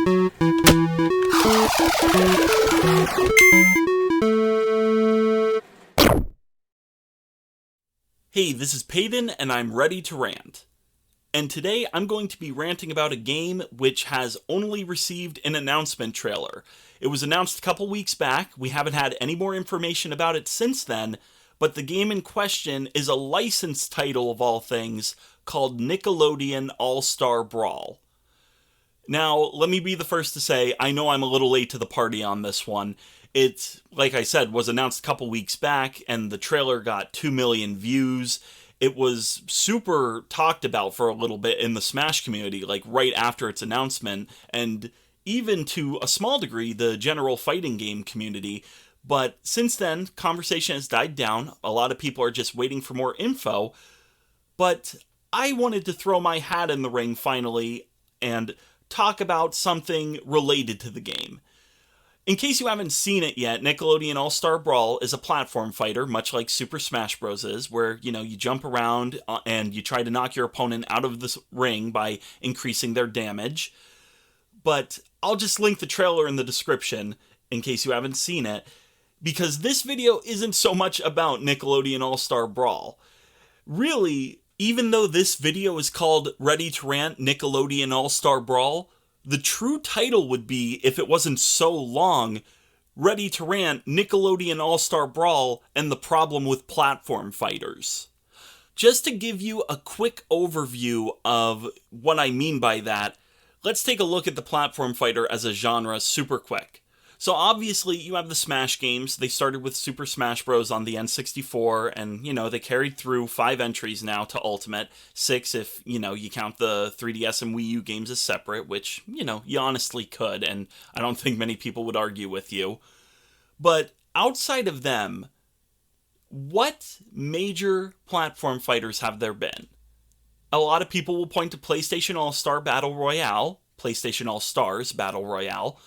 Hey, this is Peyton, and I'm ready to rant. And today I'm going to be ranting about a game which has only received an announcement trailer. It was announced a couple weeks back, we haven't had any more information about it since then, but the game in question is a licensed title of all things called Nickelodeon All-Star Brawl. Now, let me be the first to say, I know I'm a little late to the party on this one. It, like I said, was announced a couple weeks back, and the trailer got 2 million views. It was super talked about for a little bit in the Smash community, like right after its announcement, and even to a small degree, the general fighting game community. But since then, conversation has died down. A lot of people are just waiting for more info. But I wanted to throw my hat in the ring finally and talk about something related to the game. In case you haven't seen it yet, Nickelodeon All-Star Brawl is a platform fighter, much like Super Smash Bros. Is, where, you jump around and you try to knock your opponent out of the ring by increasing their damage. But I'll just link the trailer in the description in case you haven't seen it, because this video isn't so much about Nickelodeon All-Star Brawl. Really, even though this video is called Ready to Rant Nickelodeon All-Star Brawl, the true title would be, if it wasn't so long, Ready to Rant Nickelodeon All-Star Brawl and the Problem with Platform Fighters. Just to give you a quick overview of what I mean by that, let's take a look at the platform fighter as a genre super quick. So obviously you have the Smash games. They started with Super Smash Bros. On the N64, and, they carried through 5 entries now to Ultimate, 6 if, you count the 3DS and Wii U games as separate, which, you honestly could, and I don't think many people would argue with you. But outside of them, what major platform fighters have there been? A lot of people will point to PlayStation All-Star Battle Royale, PlayStation All-Stars Battle Royale,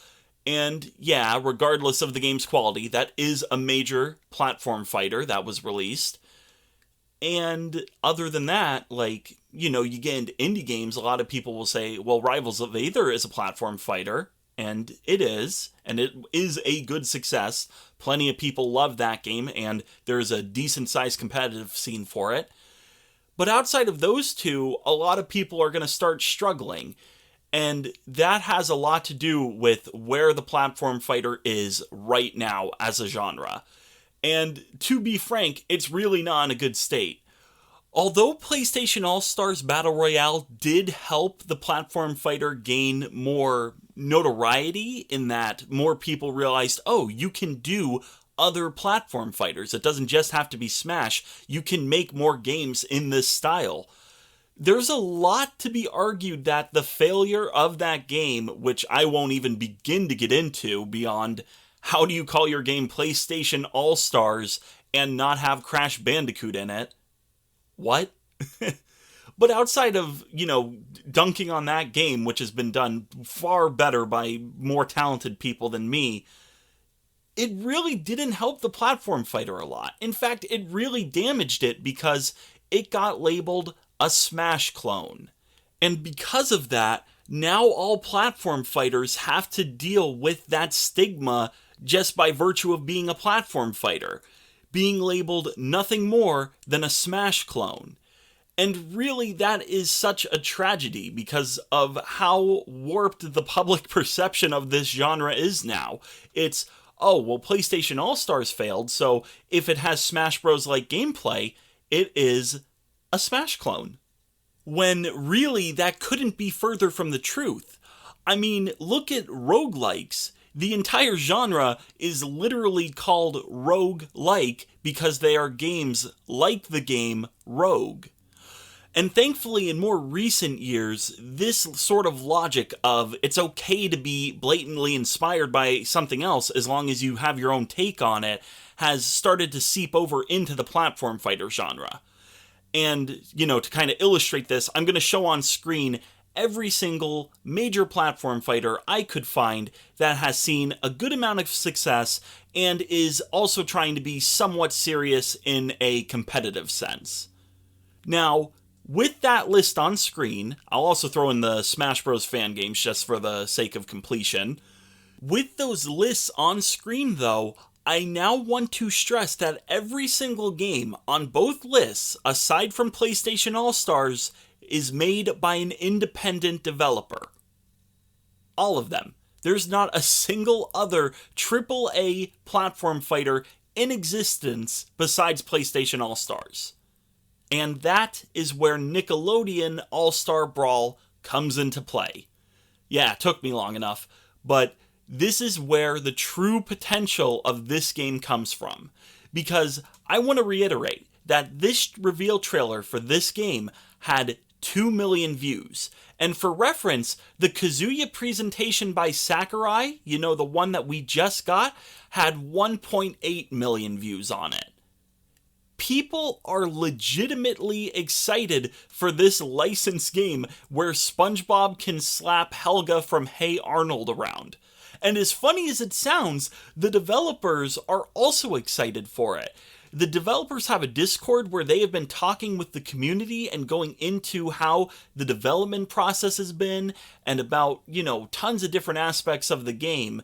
and yeah, regardless of the game's quality, that is a major platform fighter that was released. And other than that, you get into indie games, a lot of people will say, well, Rivals of Aether is a platform fighter, and it is a good success. Plenty of people love that game, and there's a decent-sized competitive scene for it. But outside of those two, a lot of people are going to start struggling. And that has a lot to do with where the platform fighter is right now as a genre. And to be frank, it's really not in a good state. Although PlayStation All-Stars Battle Royale did help the platform fighter gain more notoriety in that more people realized, oh, you can do other platform fighters. It doesn't just have to be Smash. You can make more games in this style. There's a lot to be argued that the failure of that game, which I won't even begin to get into beyond how do you call your game PlayStation All-Stars and not have Crash Bandicoot in it? What? But outside of, dunking on that game, which has been done far better by more talented people than me, it really didn't help the platform fighter a lot. In fact, it really damaged it because it got labeled a Smash clone. And because of that, now all platform fighters have to deal with that stigma just by virtue of being a platform fighter, being labeled nothing more than a Smash clone. And really, that is such a tragedy because of how warped the public perception of this genre is now. It's, oh, well, PlayStation All-Stars failed, so if it has Smash Bros-like gameplay, it is a Smash clone. When really that couldn't be further from the truth. I mean, look at roguelikes. The entire genre is literally called roguelike because they are games like the game Rogue. And thankfully, in more recent years, this sort of logic of it's okay to be blatantly inspired by something else as long as you have your own take on it has started to seep over into the platform fighter genre. And, to kind of illustrate this, I'm going to show on screen every single major platform fighter I could find that has seen a good amount of success and is also trying to be somewhat serious in a competitive sense. Now, With that list on screen, I'll also throw in the Smash Bros. Fan games just for the sake of completion. With those lists on screen, though, I now want to stress that every single game on both lists, aside from PlayStation All-Stars, is made by an independent developer. All of them. There's not a single other AAA platform fighter in existence besides PlayStation All-Stars. And that is where Nickelodeon All-Star Brawl comes into play. Yeah, it took me long enough, but this is where the true potential of this game comes from. Because I want to reiterate that this reveal trailer for this game had 2 million views. And for reference, the Kazuya presentation by Sakurai, the one that we just got, had 1.8 million views on it. People are legitimately excited for this licensed game where SpongeBob can slap Helga from Hey Arnold around. And as funny as it sounds, the developers are also excited for it. The developers have a Discord where they have been talking with the community and going into how the development process has been and about, tons of different aspects of the game.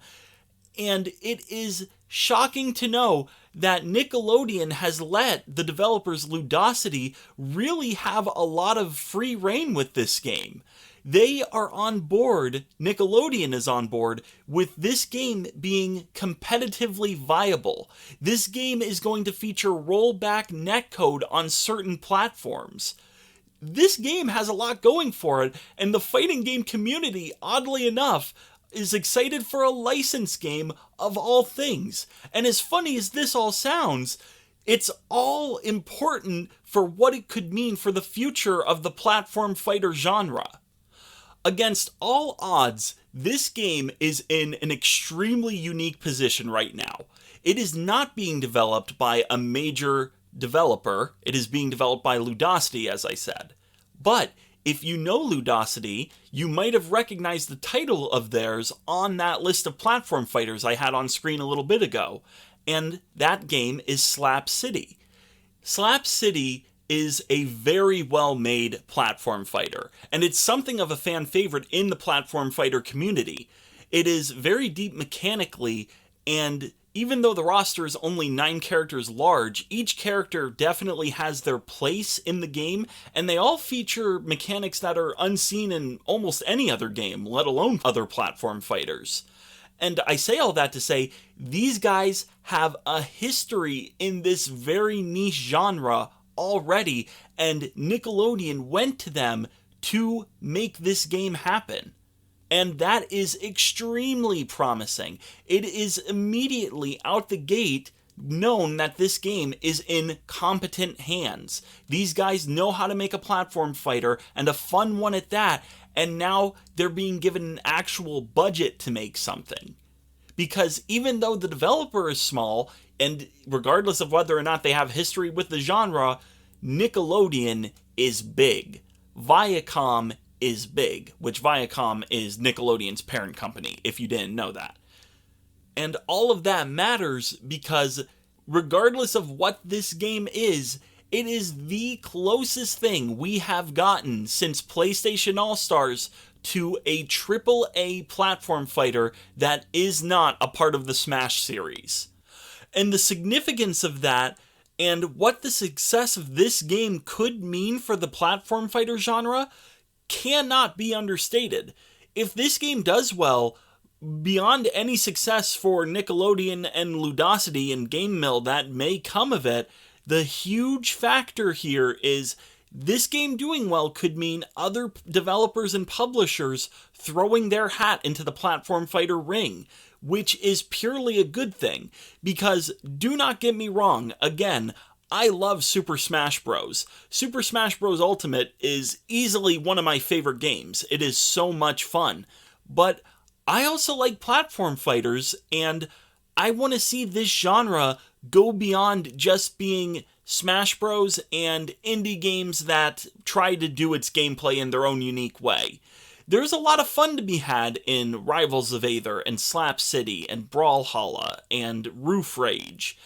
And it is shocking to know that Nickelodeon has let the developers Ludosity really have a lot of free reign with this game. They are on board, Nickelodeon is on board, with this game being competitively viable. This game is going to feature rollback netcode on certain platforms. This game has a lot going for it, and the fighting game community, oddly enough, is excited for a licensed game of all things. And as funny as this all sounds, it's all important for what it could mean for the future of the platform fighter genre. Against all odds, this game is in an extremely unique position right now. It is not being developed by a major developer. It is being developed by Ludosity, as I said. But if you know Ludosity, you might have recognized the title of theirs on that list of platform fighters I had on screen a little bit ago. And that game is Slap City. Slap City is a very well-made platform fighter, and it's something of a fan favorite in the platform fighter community. It is very deep mechanically, and even though the roster is only 9 characters large, each character definitely has their place in the game, and they all feature mechanics that are unseen in almost any other game, let alone other platform fighters. And I say all that to say, these guys have a history in this very niche genre already, and Nickelodeon went to them to make this game happen. And that is extremely promising. It is immediately out the gate known that this game is in competent hands. These guys know how to make a platform fighter, and a fun one at that, and now they're being given an actual budget to make something. Because even though the developer is small, and regardless of whether or not they have history with the genre, Nickelodeon is big. Viacom is big, which Viacom is Nickelodeon's parent company, if you didn't know that. And all of that matters because regardless of what this game is, it is the closest thing we have gotten since PlayStation All-Stars to a AAA platform fighter that is not a part of the Smash series. And the significance of that and what the success of this game could mean for the platform fighter genre cannot be understated. If this game does well, beyond any success for Nickelodeon and Ludosity and Game Mill that may come of it, the huge factor here is this game doing well could mean other developers and publishers throwing their hat into the platform fighter ring, which is purely a good thing, because do not get me wrong, again, I love Super Smash Bros. Super Smash Bros. Ultimate is easily one of my favorite games. It is so much fun. But I also like platform fighters, and I want to see this genre go beyond just being Smash Bros. And indie games that try to do its gameplay in their own unique way. There's a lot of fun to be had in Rivals of Aether and Slap City and Brawlhalla and Roof Rage.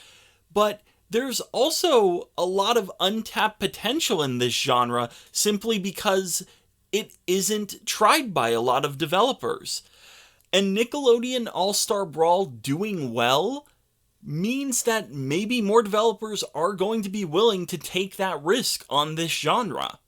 But There's also a lot of untapped potential in this genre simply because it isn't tried by a lot of developers. And Nickelodeon All-Star Brawl doing well means that maybe more developers are going to be willing to take that risk on this genre.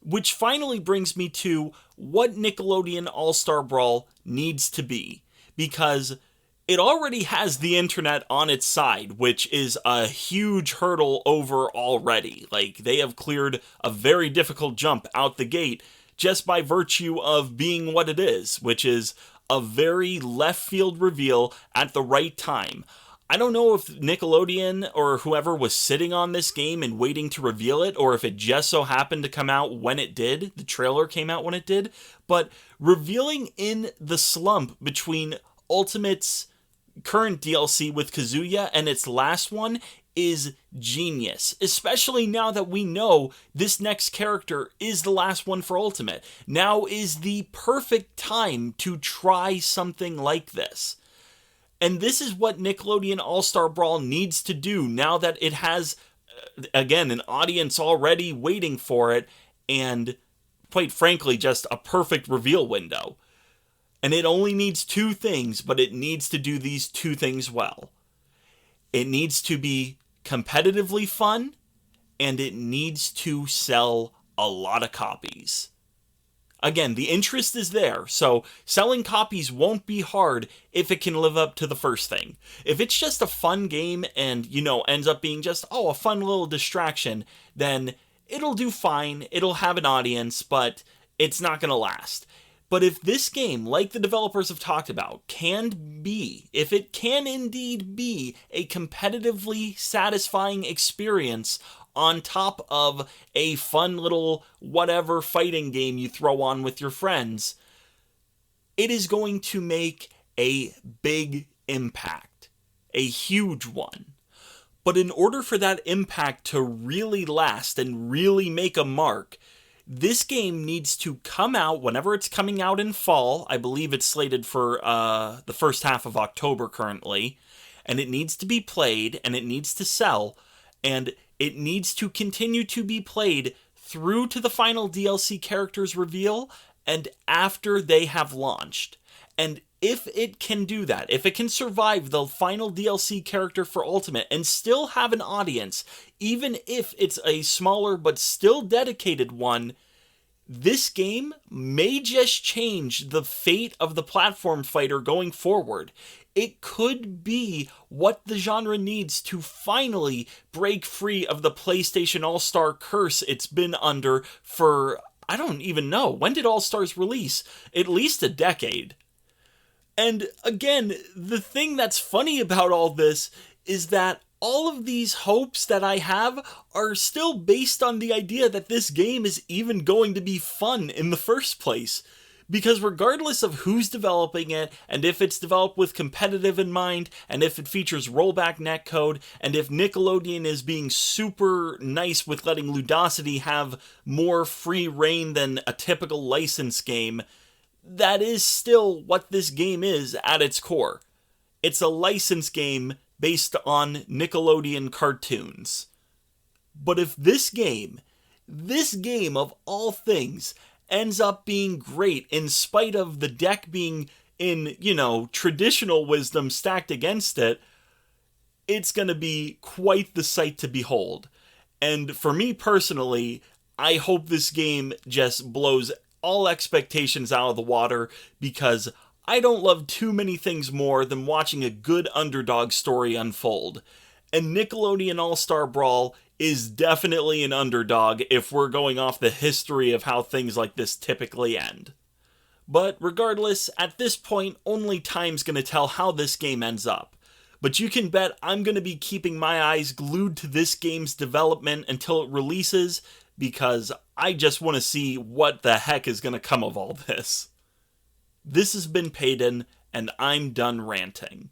Which finally brings me to what Nickelodeon All-Star Brawl needs to be. Because it already has the internet on its side, which is a huge hurdle over already. Like, they have cleared a very difficult jump out the gate just by virtue of being what it is, which is a very left field reveal at the right time. I don't know if Nickelodeon or whoever was sitting on this game and waiting to reveal it, or if it just so happened to come out when it did. The trailer came out when it did. But revealing in the slump between Ultimate's current DLC with Kazuya and its last one is genius, especially now that we know this next character is the last one for Ultimate. Now is the perfect time to try something like this. And this is what Nickelodeon All-Star Brawl needs to do now that it has, again, an audience already waiting for it, and quite frankly, just a perfect reveal window. And it only needs two things, but it needs to do these two things well. It needs to be competitively fun, and it needs to sell a lot of copies. Again, the interest is there, so selling copies won't be hard if it can live up to the first thing. If it's just a fun game and, ends up being just, a fun little distraction, then it'll do fine, it'll have an audience, but it's not going to last. But if this game, like the developers have talked about, if it can indeed be a competitively satisfying experience on top of a fun little whatever fighting game you throw on with your friends, it is going to make a big impact, a huge one. But in order for that impact to really last and really make a mark, this game needs to come out whenever it's coming out in fall. I believe it's slated for the first half of October currently. And it needs to be played, and it needs to sell, and it needs to continue to be played through to the final DLC characters reveal and after they have launched. And if it can do that, if it can survive the final DLC character for Ultimate and still have an audience, even if it's a smaller but still dedicated one, this game may just change the fate of the platform fighter going forward. It could be what the genre needs to finally break free of the PlayStation All-Star curse it's been under for, I don't even know, when did All-Stars release? At least a decade. And again, the thing that's funny about all this is that all of these hopes that I have are still based on the idea that this game is even going to be fun in the first place. Because regardless of who's developing it, and if it's developed with competitive in mind, and if it features rollback netcode, and if Nickelodeon is being super nice with letting Ludosity have more free reign than a typical license game, that is still what this game is at its core. It's a license game based on Nickelodeon cartoons. But if this game of all things, ends up being great in spite of the deck being in, traditional wisdom stacked against it, it's going to be quite the sight to behold. And for me personally, I hope this game just blows all expectations out of the water, because I don't love too many things more than watching a good underdog story unfold. And Nickelodeon All-Star Brawl is definitely an underdog if we're going off the history of how things like this typically end. But regardless, at this point, only time's going to tell how this game ends up. But you can bet I'm going to be keeping my eyes glued to this game's development until it releases, because I just want to see what the heck is going to come of all this. This has been Payden, and I'm done ranting.